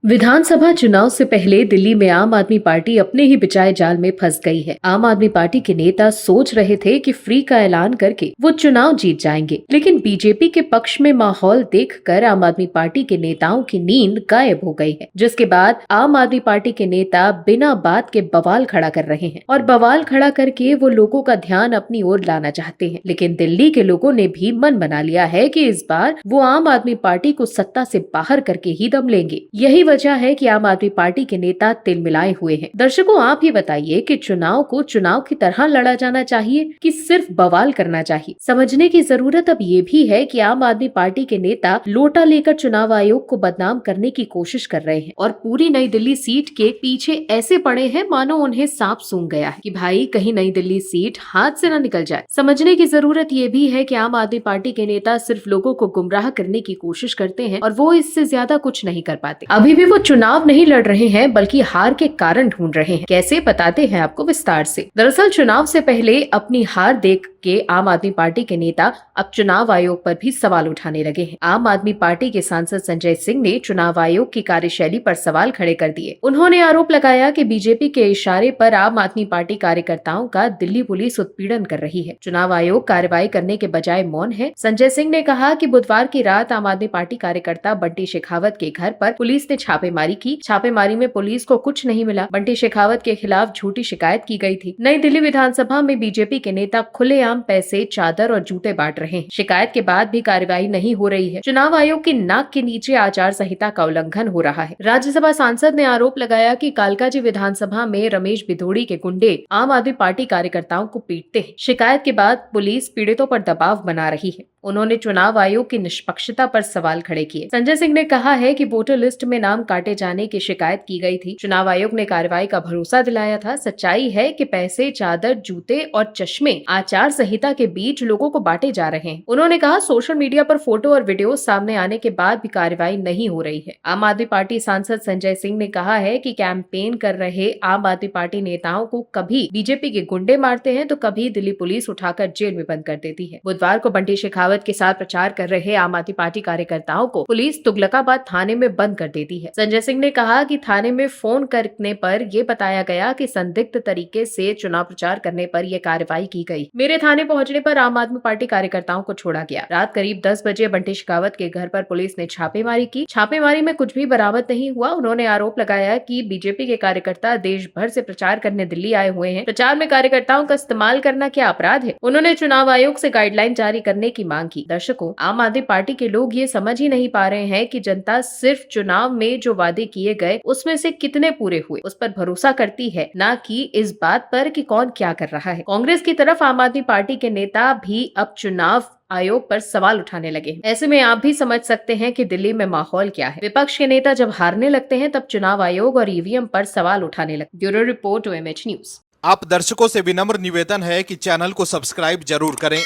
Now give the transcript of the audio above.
विधानसभा चुनाव से पहले दिल्ली में आम आदमी पार्टी अपने ही बिछाए जाल में फंस गई है। आम आदमी पार्टी के नेता सोच रहे थे कि फ्री का ऐलान करके वो चुनाव जीत जाएंगे, लेकिन बीजेपी के पक्ष में माहौल देखकर आम आदमी पार्टी के नेताओं की नींद गायब हो गई है। जिसके बाद आम आदमी पार्टी के नेता बिना बात के बवाल खड़ा कर रहे हैं और बवाल खड़ा करके वो लोगों का ध्यान अपनी ओर लाना चाहते हैं। लेकिन दिल्ली के लोगों ने भी मन बना लिया है कि इस बार वो आम आदमी पार्टी को सत्ता से बाहर करके ही दम लेंगे। यही वजह है कि आम आदमी पार्टी के नेता तिलमिलाए हुए हैं। दर्शकों, आप ही बताइए कि चुनाव को चुनाव की तरह लड़ा जाना चाहिए कि सिर्फ बवाल करना चाहिए। समझने की जरूरत अब ये भी है कि आम आदमी पार्टी के नेता लोटा लेकर चुनाव आयोग को बदनाम करने की कोशिश कर रहे हैं और पूरी नई दिल्ली सीट के पीछे ऐसे पड़े हैं मानो उन्हें सांप सूंघ गया है कि भाई कहीं नई दिल्ली सीट हाथ से न निकल जाए। समझने की जरूरत ये भी है कि आम आदमी पार्टी के नेता सिर्फ लोगों को गुमराह करने की कोशिश करते हैं और वो इससे ज्यादा कुछ नहीं कर पाते। अभी भी वो चुनाव नहीं लड़ रहे हैं बल्कि हार के कारण ढूंढ रहे हैं। कैसे, बताते हैं आपको विस्तार से। दरअसल चुनाव से पहले अपनी हार देख के आम आदमी पार्टी के नेता अब चुनाव आयोग पर भी सवाल उठाने लगे हैं। आम आदमी पार्टी के सांसद संजय सिंह ने चुनाव आयोग की कार्यशैली पर सवाल खड़े कर दिए। उन्होंने आरोप लगाया कि बीजेपी के इशारे पर आम आदमी पार्टी कार्यकर्ताओं का दिल्ली पुलिस उत्पीड़न कर रही है। चुनाव आयोग कार्रवाई करने के बजाय मौन है। संजय सिंह ने कहा कि बुधवार की रात आम आदमी पार्टी कार्यकर्ता बंटी शेखावत के घर पर पुलिस ने छापेमारी की। छापेमारी में पुलिस को कुछ नहीं मिला। बंटी शेखावत के खिलाफ झूठी शिकायत की गई थी। नई दिल्ली विधानसभा में बीजेपी के नेता खुलेआम पैसे, चादर और जूते बांट रहे हैं। शिकायत के बाद भी कार्रवाई नहीं हो रही है। चुनाव आयोग की नाक के नीचे आचार संहिता का उल्लंघन हो रहा है। राज्यसभा सांसद ने आरोप लगाया कि कालकाजी विधानसभा में रमेश भिदोड़ी के गुंडे आम आदमी पार्टी कार्यकर्ताओं को पीटते हैं। शिकायत के बाद पुलिस पीड़ितों पर दबाव बना रही है। उन्होंने चुनाव आयोग की निष्पक्षता पर सवाल खड़े किए। संजय सिंह ने कहा है कि वोटर लिस्ट में नाम काटे जाने की शिकायत की गई थी। चुनाव आयोग ने कार्रवाई का भरोसा दिलाया था। सच्चाई है कि पैसे, चादर, जूते और चश्मे आचार संहिता के बीच लोगों को बांटे जा रहे हैं। उन्होंने कहा सोशल मीडिया पर फोटो और वीडियो सामने आने के बाद भी कार्रवाई नहीं हो रही है। आम आदमी पार्टी सांसद संजय सिंह ने कहा है कि कैंपेन कर रहे आम आदमी पार्टी नेताओं को कभी बीजेपी के गुंडे मारते हैं तो कभी दिल्ली पुलिस उठाकर जेल में बंद कर देती है। बुधवार को बंटी शेखावत के साथ प्रचार कर रहे आम आदमी पार्टी कार्यकर्ताओं को पुलिस तुगलकाबाद थाने में बंद कर देती है। संजय सिंह ने कहा कि थाने में फोन करने पर यह बताया गया कि संदिग्ध तरीके से चुनाव प्रचार करने पर यह कार्रवाई की गई। मेरे थाने पहुंचने पर आम आदमी पार्टी कार्यकर्ताओं को छोड़ा गया। रात करीब 10 बजे बंटी शेखावत के घर पर पुलिस ने छापेमारी की। छापेमारी में कुछ भी बरामद नहीं हुआ। उन्होंने आरोप लगाया कि बीजेपी के कार्यकर्ता देश भर से प्रचार करने दिल्ली आए हुए हैं। प्रचार में कार्यकर्ताओं का इस्तेमाल करना क्या अपराध है? उन्होंने चुनाव आयोग से गाइडलाइन जारी करने की मांग की। दर्शकों, आम आदमी पार्टी के लोग ये समझ ही नहीं पा रहे हैं कि जनता सिर्फ चुनाव में जो वादे किए गए उसमें से कितने पूरे हुए उस पर भरोसा करती है, ना कि इस बात पर कि कौन क्या कर रहा है। कांग्रेस की तरफ आम आदमी पार्टी के नेता भी अब चुनाव आयोग पर सवाल उठाने लगे। ऐसे में आप भी समझ सकते हैं कि दिल्ली में माहौल क्या है। विपक्ष के नेता जब हारने लगते हैं तब चुनाव आयोग और ईवीएम पर सवाल उठाने लगते। Bureau report, OMH news. आप दर्शकों से विनम्र निवेदन है कि चैनल को सब्सक्राइब जरूर करें